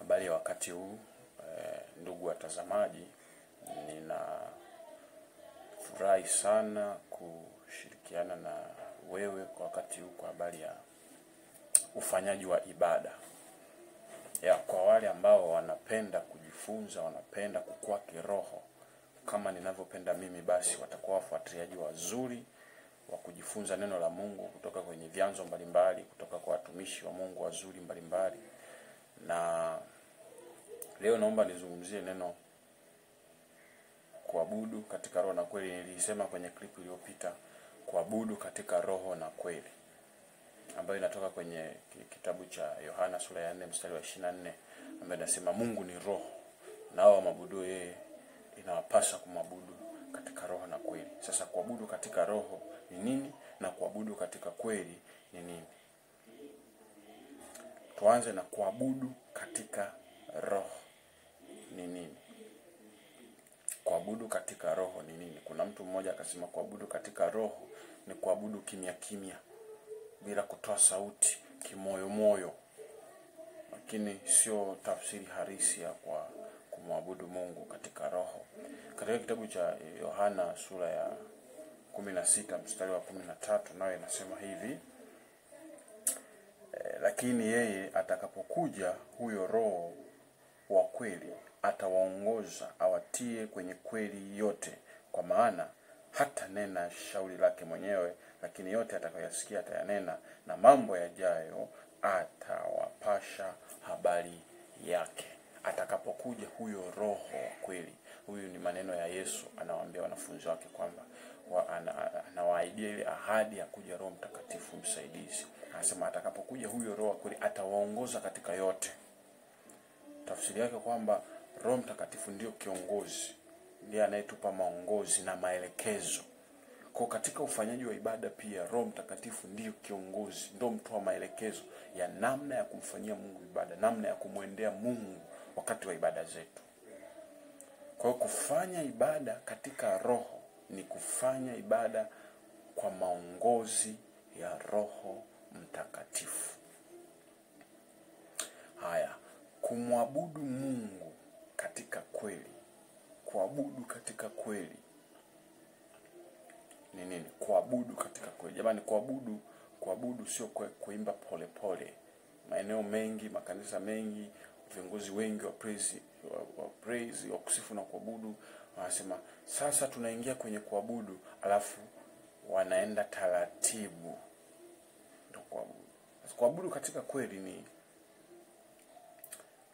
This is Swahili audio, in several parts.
Habari ya wakati huu, ndugu watazamaji, ninafurahi sana kushirikiana na wewe kwa wakati huu kwa habari ya ufanyaji wa ibada. Kwa wale ambao wanapenda kujifunza, wanapenda kukua kiroho kama ninavyopenda mimi, basi watakuwa wafuatiliaji wazuri wa kujifunza neno la Mungu kutoka kwenye vyanzo mbalimbali, kutoka kwa watumishi wa Mungu wazuri mbalimbali. Na leo naomba nizungumzie neno kuabudu katika roho na kweli. Nilisema kwenye clip iliyopita kuabudu katika roho na kweli, ambayo inatoka kwenye kitabu cha Yohana sura ya 4 mstari wa 24, ambayo inasema Mungu ni roho, nao waabudu yeye inawapasa kumwabudu katika roho na kweli. Sasa kuabudu katika roho ni nini na kuabudu katika kweli ni nini? Tuanze na kuabudu katika roho ni nini? Kuabudu katika roho ni nini? Kuna mtu mmoja akasema kuabudu katika roho ni kuabudu kimya kimya, bila kutoa sauti, kimoyo moyo. Lakini sio tafsiri halisi ya kwa kumwabudu Mungu katika roho. Katika kitabu cha Yohana sura ya 16 mstari wa 13, nayo inasema hivi: lakini yeye atakapokuja, huyo Roho wa kweli, atawaongoza awatie kwenye kweli yote, kwa maana hata nena shauri lake mwenyewe, lakini yote atakayoyasikia atayanena, na mambo yajayo atawapasha habari yake. Atakapokuja huyo Roho wa kweli. Huyu ni maneno ya Yesu, anawaambia wanafunzi wake kwamba anawaahidia ile ahadi ya kuja Roho Mtakatifu msaidizi. Anasema atakapokuja huyo Roho wa kweli atawaongoza katika yote. Tafsiri yake kwamba Roho Mtakatifu ndio kiongozi, ndiye anayetupa maongozi na maelekezo. Kwa katika ufanyaji wa ibada pia Roho Mtakatifu ndio kiongozi, ndio mtoa maelekezo ya namna ya kumfanyia Mungu ibada, namna ya kumwendea Mungu wakati wa ibada zetu. Kwa hiyo kufanya ibada katika roho ni kufanya ibada kwa maongozi ya Roho Mtakatifu. Haya, kumwabudu Mungu katika kweli. Kuabudu katika kweli ni nini? Kuabudu katika kweli. Jamani, kuabudu sio kuimba pole pole. Maeneo mengi, makanisa mengi, viongozi wengi wa praise, wa kusifu na kuabudu, wanasema sasa tunaingia kwenye kuabudu, alafu wanaenda taratibu. Ndio kuabudu. Kuabudu katika kweli ni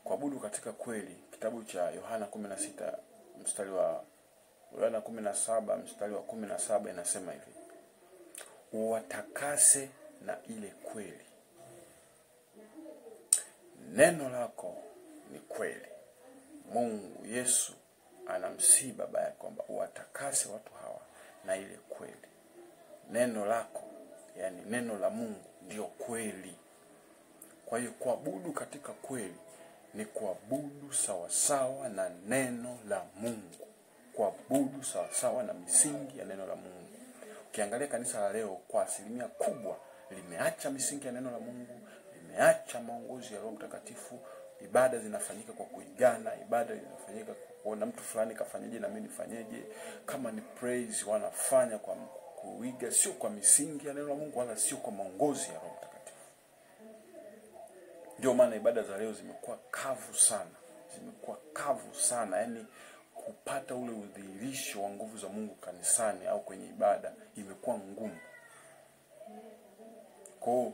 kuabudu katika kweli. Kitabu cha Yohana 17 mstari wa 17 inasema hivi: uwatakase na ile kweli, neno lako ni kweli. Mungu Yesu anamsihi Baba yake kwamba uwatakase watu hawa na ile kweli. Neno lako, yani neno la Mungu, ndio kweli. Kwa hiyo kuabudu katika kweli ni kuabudu sawasawa na neno la Mungu, kuabudu sawasawa na misingi ya neno la Mungu. Ukiangalia kanisa la leo kwa asilimia kubwa limeacha misingi ya neno la Mungu, limeacha maongozi ya Roho Mtakatifu. Ibada zinafanyika kwa kuigana, ibada zinafanyika kwa kuona mtu fulani kafanyaje na mimi nifanyeje. Kama ni praise wanafanya kwa kuiga, sio kwa misingi ya neno la Mungu, wala sio kwa maongozi ya Roho Mtakatifu. Ndio maana ibada za leo zimekuwa kavu sana, yani kupata ule udhihirisho wa nguvu za Mungu kanisani au kwenye ibada imekuwa ngumu. Kwa hiyo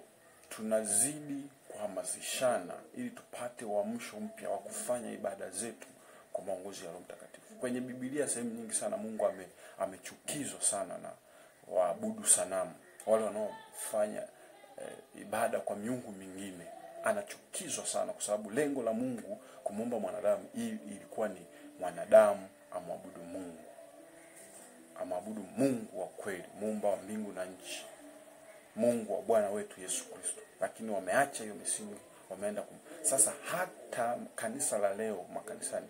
tunazidi kuhamasishana ili tupate uamsho mpya wa kufanya ibada zetu kwa maongozi ya Roho Mtakatifu. Kwenye Biblia sehemu nyingi sana Mungu amechukizwa sana na waabudu sanamu, wale wanaofanya ibada kwa miungu mingine. Anachukizwa sana kwa sababu lengo la Mungu kumuumba mwanadamu ilikuwa ni mwanadamu amwabudu Mungu. Amwabudu Mungu wa kweli, muumba wa mbingu na nchi, Mungu wa Bwana wetu Yesu Kristo. Lakini wameacha hiyo misingi, wameenda Sasa hata kanisa la leo, makanisani,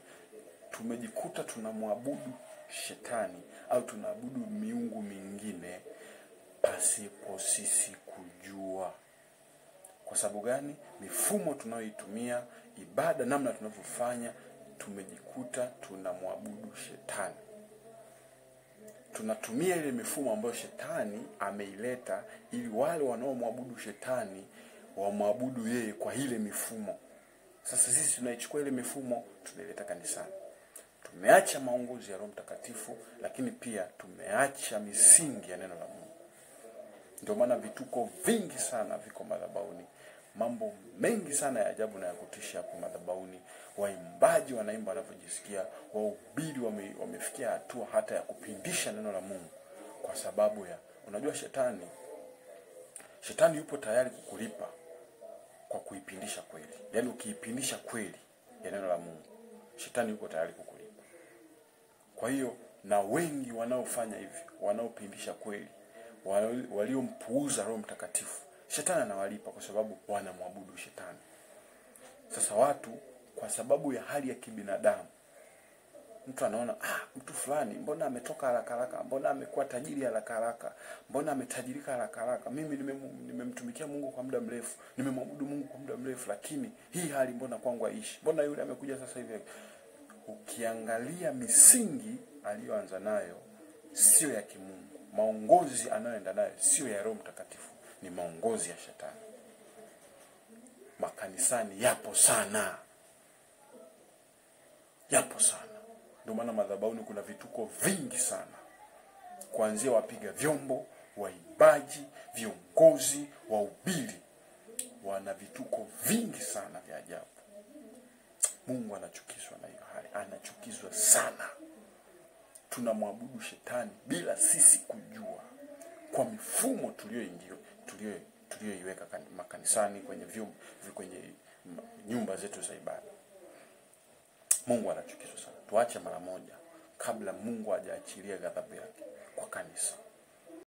tumejikuta tunamwabudu shetani au tunaabudu miungu mingine pasipo sisi kujua. Kwa sababu gani? Mifumo tunayoitumia ibada, namna tunavyofanya, tumejikuta tunamwabudu shetani. Tunatumia ile mifumo ambayo shetani ameileta ili wale wanaomwabudu shetani wamwabudu yeye kwa ile mifumo. Sasa sisi tunaichukua ile mifumo tunaileta kanisani. Tumeacha maongozi ya Roho Mtakatifu, lakini pia tumeacha misingi ya neno la Mungu. Ndio maana vituko vingi sana viko madhabahuni. Mambo mengi sana ya ajabu na ya kutisha hapo madhabahuni. Waimbaji wanaimba wanavyojisikia, wahubiri wamefikia hatua hata ya kupindisha neno la Mungu kwa sababu ya, unajua shetani yupo tayari kukulipa kwa kuipindisha kweli. Yaani ukiipindisha kweli ya neno la Mungu, shetani yupo tayari kukulipa. Kwa hiyo na wengi wanaofanya hivi, wanaopindisha kweli, waliompuuza Roho Mtakatifu, shetani anawalipa kwa sababu wanamwabudu shetani. Sasa watu kwa sababu ya hali ya kibinadamu, mtu anaona mtu fulani mbona ametoka haraka haraka, mbona amekuwa tajiri haraka haraka, mbona ametajirika haraka haraka, mimi nimemtumikia Mungu kwa muda mrefu, nimemwabudu Mungu kwa muda mrefu, lakini hii hali mbona kwangu haishi, mbona yule amekuja sasa hivi. Ukiangalia misingi aliyoanza nayo sio ya kimungu, maongozi anayoenda nayo sio ya Roho Mtakatifu, ni maongozi ya shetani. Makanisani yapo sana. Ndio maana madhabahuni kuna vituko vingi sana. Kuanzia wapiga vyombo, waimbaji, viongozi, wahubiri, wana vituko vingi sana vya ajabu. Mungu anachukizwa na hiyo hali, anachukizwa sana. Tunamwabudu shetani bila sisi kujua, kwa mifumo tulioiweka makanisani, kwenye nyumba zetu za ibada. Mungu anachukizwa sana. Tuache mara moja kabla Mungu hajaachilia ghadhabu yake kwa kanisa.